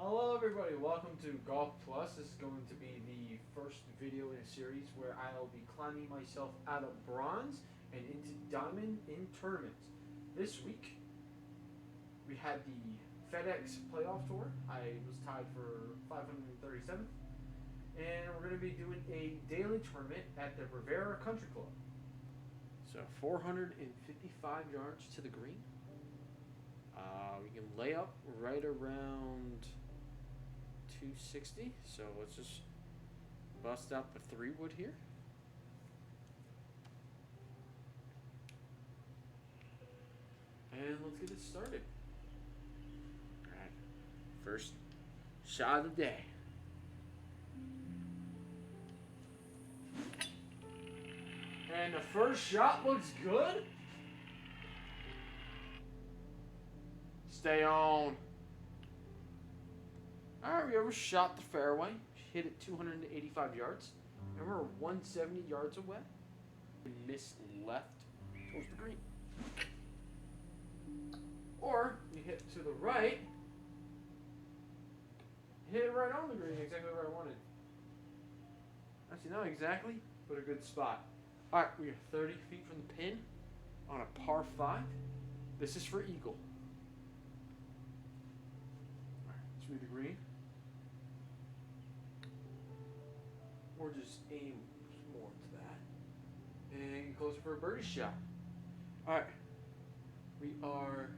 Hello everybody, welcome to Golf Plus. This is going to be the first video in a series where I'll be climbing myself out of bronze and into diamond in tournaments. This week, we had the FedEx Playoff Tour. I was tied for 537th. And we're going to be doing a daily tournament at the Riviera Country Club. So 455 yards to the green. We can lay up right around 260. So let's just bust out the 3-wood here. And let's get it started. Alright. First shot of the day. And the first shot looks good. Stay on. Alright, we overshot the fairway. Hit it 285 yards. And we're 170 yards away. We missed left towards the green. Or you hit to the right. Hit it right on the green, exactly where I wanted. Actually, not exactly, but a good spot. Alright, we are 30 feet from the pin on a par 5. This is for eagle. Alright, let's read the green. Or just aim more to that. And get closer for a birdie shot. Alright, we are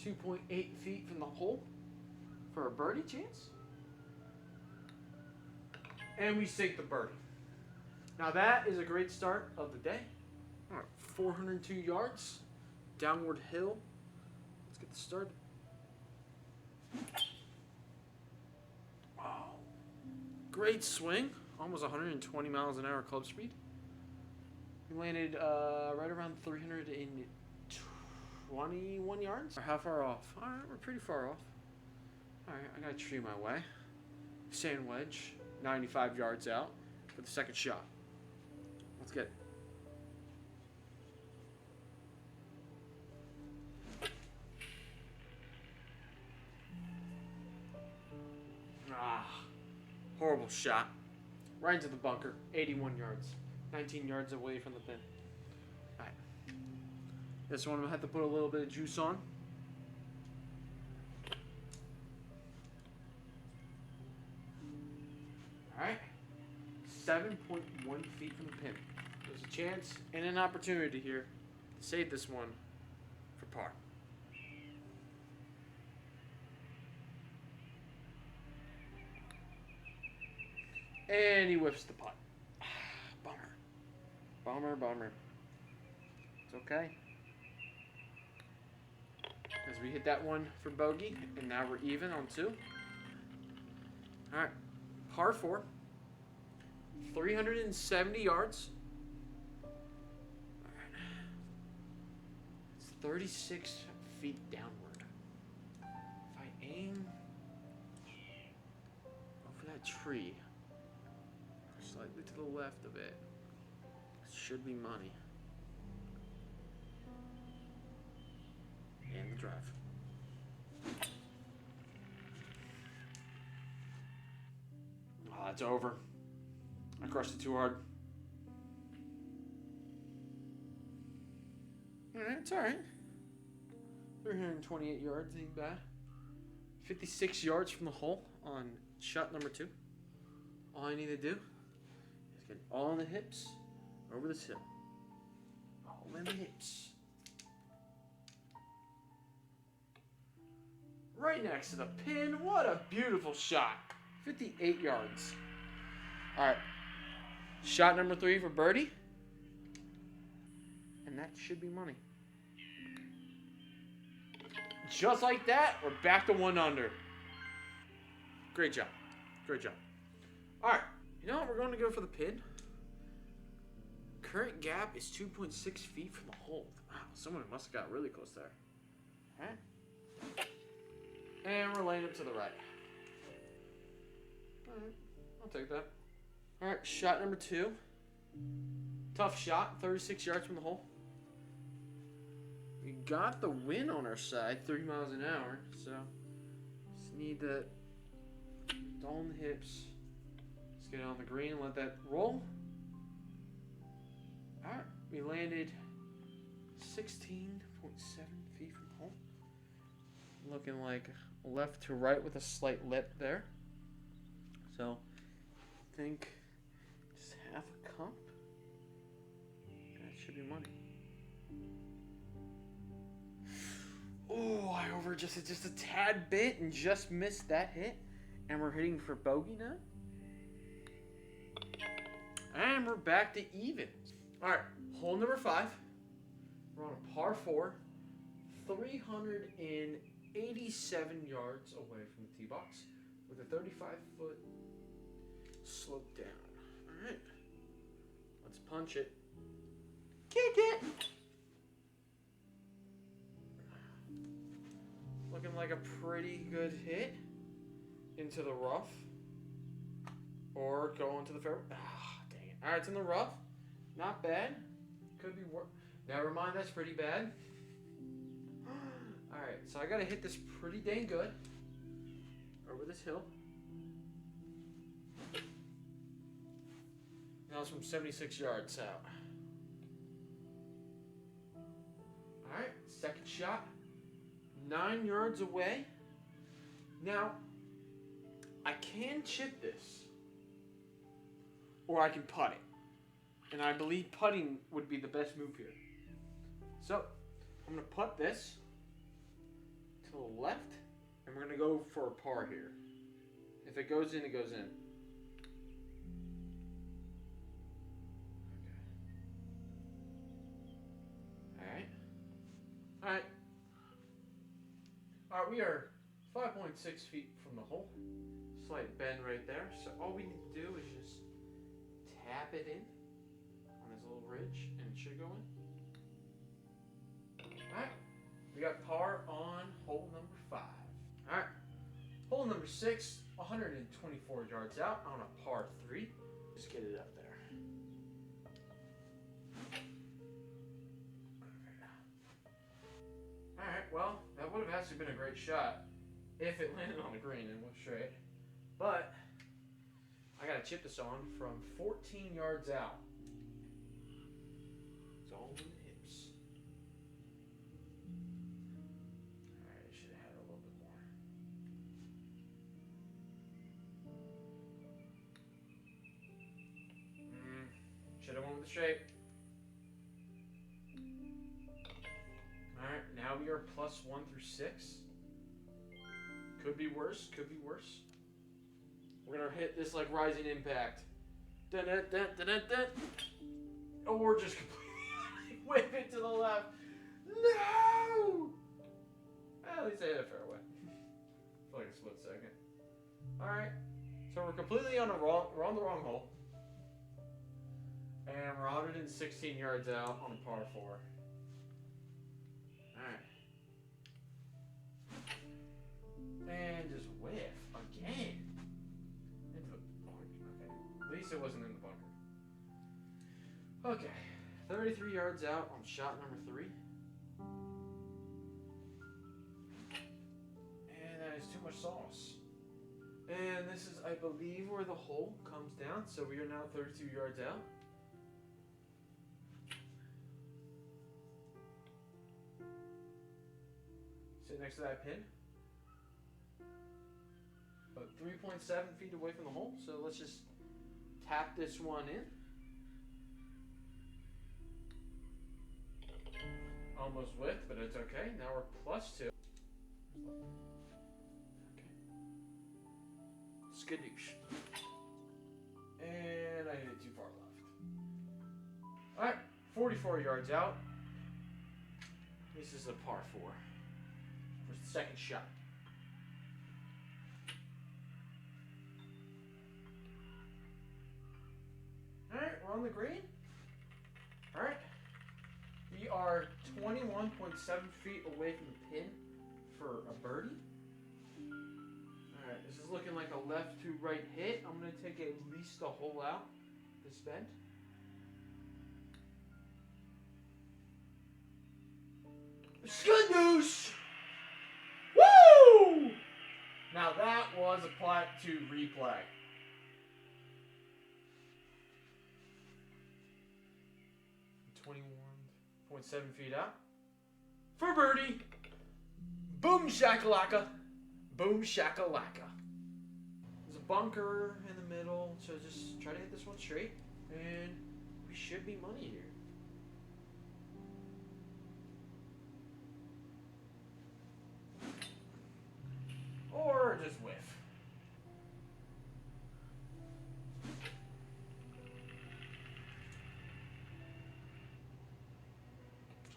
2.8 feet from the hole for a birdie chance. And we sink the birdie. Now that is a great start of the day. All right, 402 yards, downward hill. Let's get this started. Wow, great swing, almost 120 miles an hour club speed. We landed right around 321 yards. How far off? All right, we're pretty far off. All right, I got a tree my way. Sand wedge, 95 yards out for the second shot. Let's get it. Horrible shot. Right into the bunker. 81 yards. 19 yards away from the pin. Alright. This one I'm going to have to put a little bit of juice on. Alright. 7.1 feet from the pin. There's a chance and an opportunity here to save this one for par. And he whiffs the putt. Bummer. It's okay. As we hit that one for bogey, and now we're even on 2. Alright, par 4. 370 yards. It's 36 feet downward. If I aim over that tree, slightly to the left of it, should be money. And the drive. Oh, it's over. I crushed it too hard. Alright, it's alright. 328 yards, ain't bad. 56 yards from the hole on shot number 2. All I need to do is get all in the hips over this hill. All in the hips. Right next to the pin. What a beautiful shot. 58 yards. Alright. Shot number 3 for birdie. And that should be money. Just like that, we're back to 1 under. Great job. Great job. Alright. You know what? We're going to go for the pin. Current gap is 2.6 feet from the hole. Wow, someone must have got really close there. Alright. And we're laying it to the right. Alright. I'll take that. Alright, shot number 2. Tough shot, 36 yards from the hole. We got the wind on our side, 30 miles an hour, so just need to Down the hips. Let's get it on the green and let that roll. Alright, we landed 16.7 feet from home. Looking like left to right with a slight lip there. So, I think just half a cup. That should be money. Oh, I over-adjusted just a tad bit and just missed that hit. And we're hitting for bogey now. And we're back to evens. Alright, hole number 5. We're on a par 4. 387 yards away from the tee box with a 35-foot slope down. Alright. Let's punch it. Kick it! Looking like a pretty good hit into the rough. Or go into the fairway. Ah, dang it. Alright, it's in the rough. Not bad. Could be worse. Never mind, that's pretty bad. Alright, so I gotta hit this pretty dang good. Over this hill. Now it's from 76 yards out. Alright, second shot. 9 yards away. Now, I can chip this. Or I can putt it. And I believe putting would be the best move here. So, I'm going to putt this to the left. And we're going to go for a par here. If it goes in, it goes in. Okay. Alright. Alright, we are 5.6 feet from the hole. Slight bend right there. So all we need to do is just tap it in on this little ridge and it should go in. Alright. We got par on hole number 5. Alright. Hole number 6, 124 yards out on a par 3. Just get it up there. Alright, well, that would have actually been a great shot if it landed on the green and went straight. But I gotta chip this on from 14 yards out. It's all in the hips. Alright, I should have had a little bit more. Should have went with the straight. Alright, now we are plus 1 through 6. Could be worse, could be worse. We're gonna hit this like rising impact. Dun, dun, dun, dun, dun, dun. Or just completely whip it to the left. No! At least I hit a fairway. For like a split second. Alright. So we're completely on the wrong hole. And we're 116 yards out on a par 4. Alright. And just whiff again. Into the bunker. Okay. At least it wasn't in the bunker. Okay. 33 yards out on shot number 3. And that is too much sauce. And this is, I believe, where the hole comes down. So we are now 32 yards out. Sit next to that pin. About 3.7 feet away from the hole. So let's just tap this one in. Almost whiffed, but it's okay. Now we're plus 2. Okay. Skadoosh. And I hit it too far left. Alright, 44 yards out. This is a par 4. For the second shot. Alright, we're on the green. Alright. We are 21.7 feet away from the pin for a birdie. Alright, this is looking like a left to right hit. I'm going to take at least a hole out this bend. Skadoosh! Woo! Now that that was a plat 2 replay. 21.7 feet out. For birdie. Boom shakalaka. Boom shakalaka. There's a bunker in the middle, so just try to hit this one straight, and we should be money here. Or just whiff.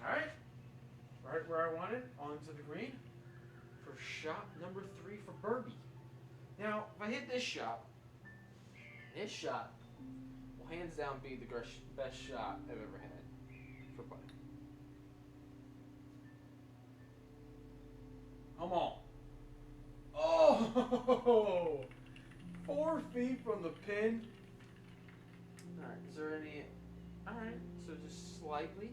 Alright. Right where I wanted, onto the green for shot number 3 for birdie. Now, if I hit this shot will hands down be the best shot I've ever had for putting. Come on. Oh! 4 feet from the pin. Alright, is there any... Alright, so just slightly.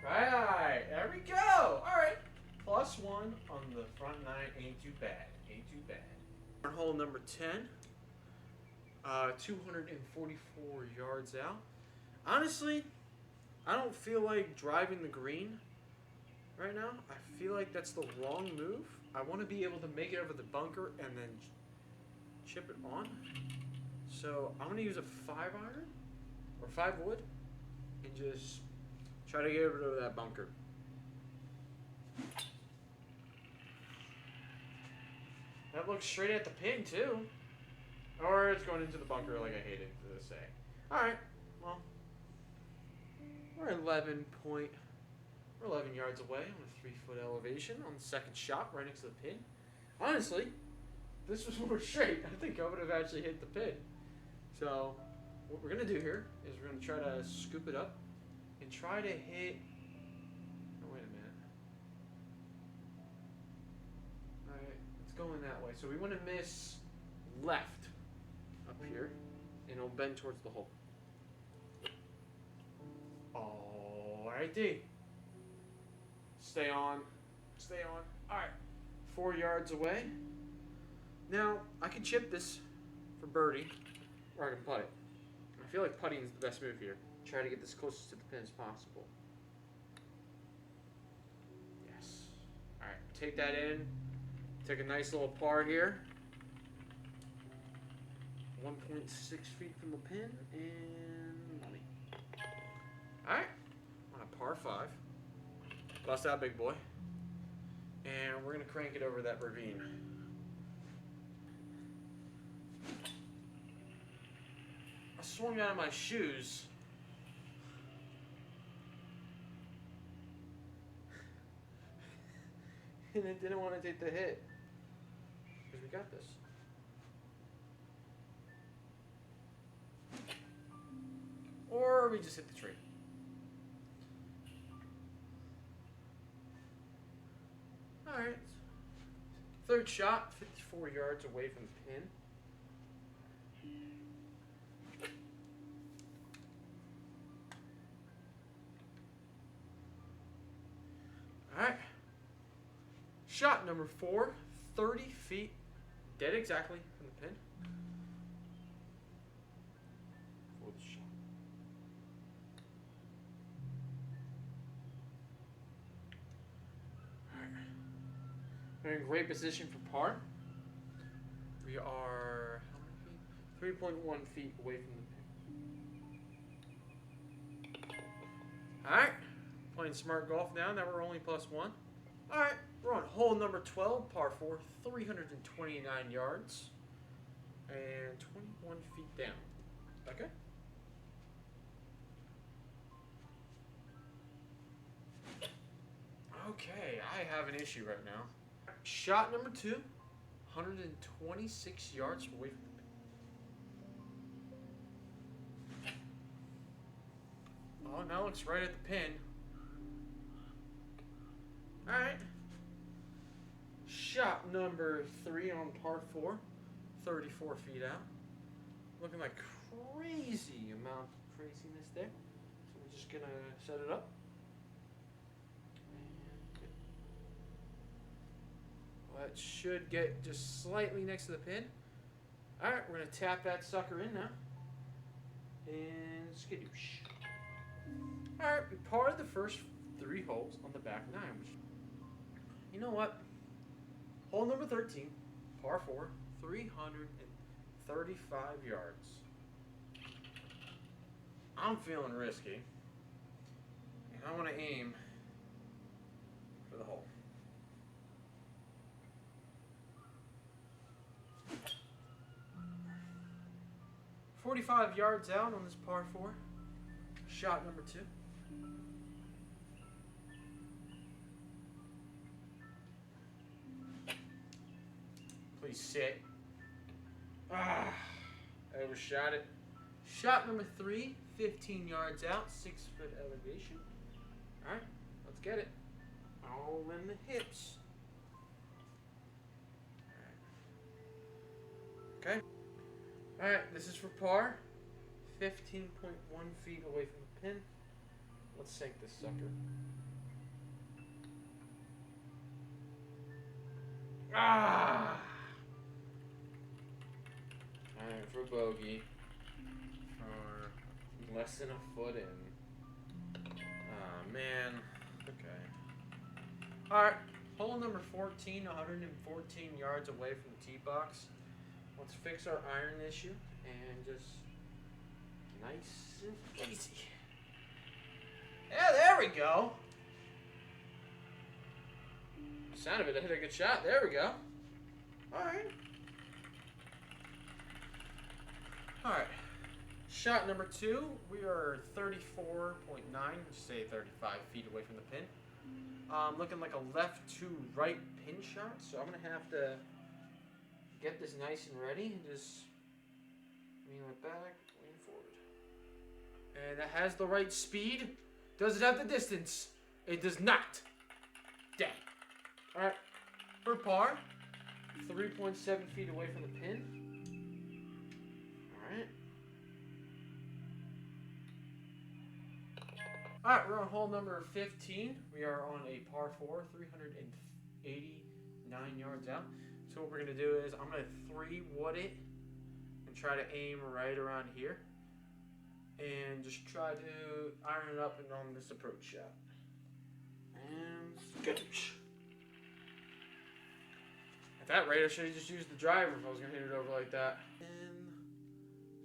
Right, there we go. Alright, +1 on the front 9 ain't too bad. Ain't too bad. Hole number 10. 244 yards out. Honestly, I don't feel like driving the green right now. I feel like that's the wrong move. I want to be able to make it over the bunker and then chip it on. So I'm going to use a 5-iron or 5 wood and just try to get it over that bunker. That looks straight at the pin too. Or it's going into the bunker like I hated to say. Alright, well, we're 11 yards away on a 3-foot elevation on the second shot right next to the pin. Honestly, if this was more straight, I think I would have actually hit the pin. So what we're going to do here is we're going to try to scoop it up and try to hit... Oh, wait a minute. Alright, it's going that way. So we want to miss left up here, and it'll bend towards the hole. Alright, D. Stay on. Stay on. Alright. 4 yards away. Now, I can chip this for birdie, or I can putt it. I feel like putting is the best move here. Try to get this closest to the pin as possible. Yes. Alright, take that in. Take a nice little par here. 1.6 feet from the pin, and money. Alright, on a par 5. Bust out, big boy. And we're going to crank it over that ravine. I swung out of my shoes. And it didn't want to take the hit. Because we got this. Or we just hit the tree. Alright. Third shot, 54 yards away from the pin. Alright. Shot number 4, 30 feet, dead exactly from the pin. Fourth shot. We're in great position for par. We are how many feet? 3.1 feet away from the pin. Alright, playing smart golf now. Now we're only +1. Alright, we're on hole number 12, par 4, 329 yards. And 21 feet down. Okay. Okay, I have an issue right now. Shot number 2, 126 yards away from the pin. Oh, now looks right at the pin. Alright. Shot number 3 on par 4, 34 feet out. Looking like crazy amount of craziness there. So we're just going to set it up. That should get just slightly next to the pin. Alright, we're going to tap that sucker in now. And skadoosh. Alright, we parred the first 3 holes on the back 9. Which, you know what? Hole number 13, par 4, 335 yards. I'm feeling risky. And I want to aim for the hole. "45 yards out on this par 4. Shot number 2. Please sit. I overshot it. Shot number 3, 15 yards out, 6-foot elevation. Alright, let's get it. All in the hips. Okay. Alright, this is for par. 15.1 feet away from the pin. Let's sink this sucker. Alright, for bogey. For less than a foot in. Man. Okay. Alright, hole number 14, 114 yards away from the tee box. Let's fix our iron issue and just nice and easy. Yeah, there we go. Sound of it, I hit a good shot. There we go. Alright. Alright. Shot number 2. We are 34.9, say 35 feet away from the pin. Looking like a left to right pin shot, so I'm going to have to get this nice and ready and just lean it back, lean forward. And that has the right speed. Does it have the distance? It does not. Dang. Alright, for par, 3.7 feet away from the pin. Alright. Alright, we're on hole number 15. We are on a par 4, 389 yards out. So what we're going to do is I'm going to 3-wood it and try to aim right around here. And just try to iron it up and on this approach shot. And skadoosh. At that rate, I should have just used the driver if I was going to hit it over like that. And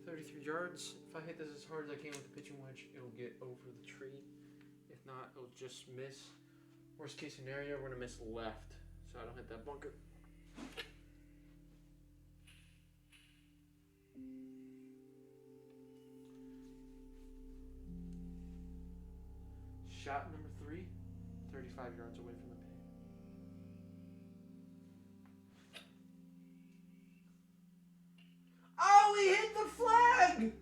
33 yards. If I hit this as hard as I can with the pitching wedge, it'll get over the tree. If not, it'll just miss. Worst case scenario, we're going to miss left, so I don't hit that bunker. Shot number 3, 35 yards away from the pin. Oh, he hit the flag!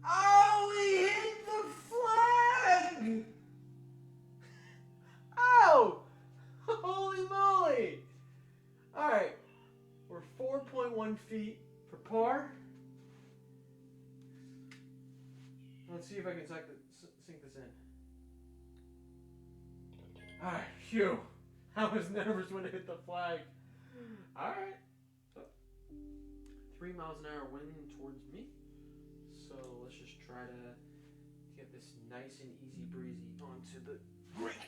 Oh, he hit the flag! Oh! Holy moly! Alright, we're 4.1 feet for par. Let's see if I can sink this in. Alright, phew. I was nervous when it hit the flag. Alright. 3 miles an hour wind towards me. So let's just try to get this nice and easy breezy onto the green.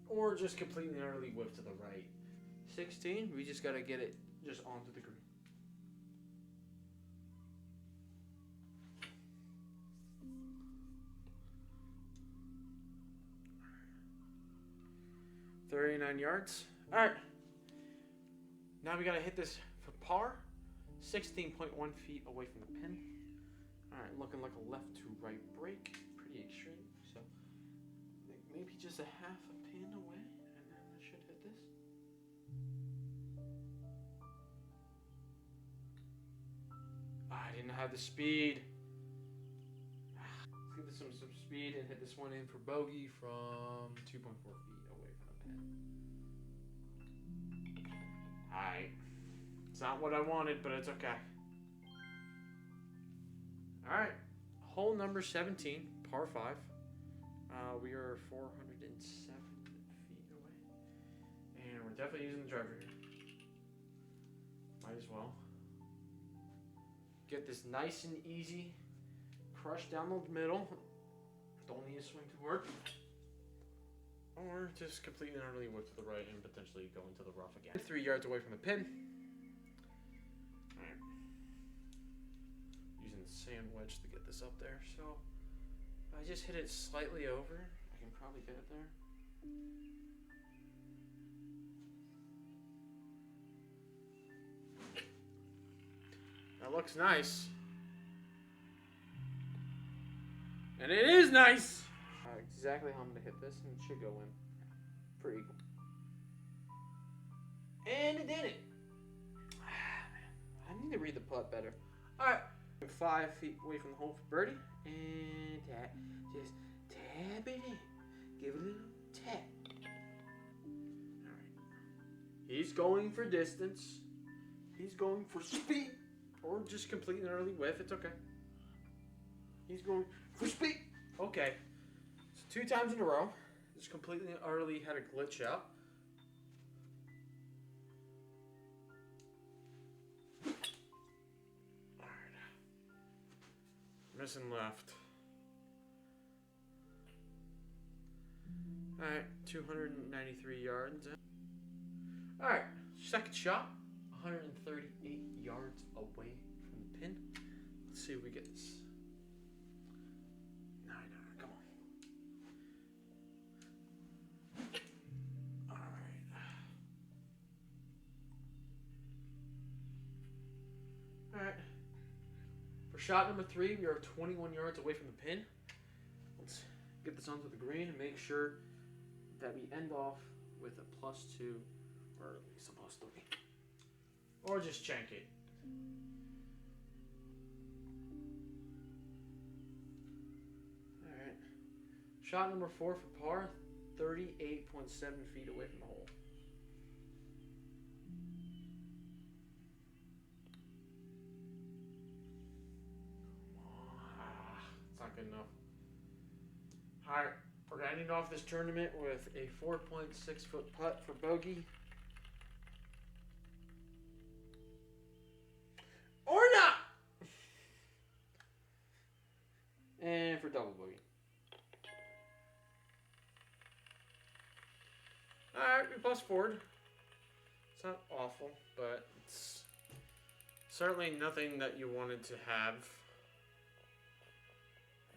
Or just completely and utterly whip to the right. 16, we just got to get it just onto the green. .39 yards. Alright. Now we gotta hit this for par. 16.1 feet away from the pin. Alright, looking like a left to right break. Pretty extreme. So maybe just a half a pin away. And then I should hit this. I didn't have the speed. Let's give this some speed and hit this one in for bogey from 2.4 feet away from the pin. Alright. It's not what I wanted, but it's okay. Alright. Hole number 17, par 5. We are 407 feet away. And we're definitely using the driver here. Might as well. Get this nice and easy. Crush down the middle. Don't need to swing too hard. Or just completely and utterly whip to the right and potentially go into the rough again. 3 yards away from the pin. Alright. Using the sand wedge to get this up there. So I just hit it slightly over. I can probably get it there. That looks nice. And it is nice! Exactly how I'm going to hit this, and it should go in for eagle. And it did it! I need to read the putt better. Alright, 5 feet away from the hole for birdie. And just tap it in. Give it a little tap. Alright. He's going for distance. He's going for speed. Or just complete an early whiff. It's okay. He's going for speed. Okay. So 2 times in a row. Just completely and utterly had a glitch out. Alright. Missing left. Alright. 293 yards. Alright. Second shot. 138 yards away from the pin. Let's see if we get this. No, come on. Alright. For shot number 3, we are 21 yards away from the pin. Let's get this onto the green and make sure that we end off with a +2, or at least a +3. Or just shank it. Alright. Shot number 4 for par, 38.7 feet away from the hole. It's not good enough. Alright, we're ending off this tournament with a 4.6 foot putt for bogey. And for double bogey. Alright, we plus forward. It's not awful, but it's certainly nothing that you wanted to have.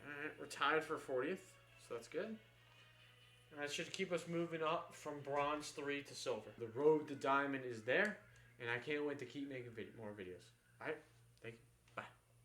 Alright, we're tied for 40th, so that's good. And that should keep us moving up from bronze 3 to silver. The road to diamond is there, and I can't wait to keep making more videos. Alright, thank you.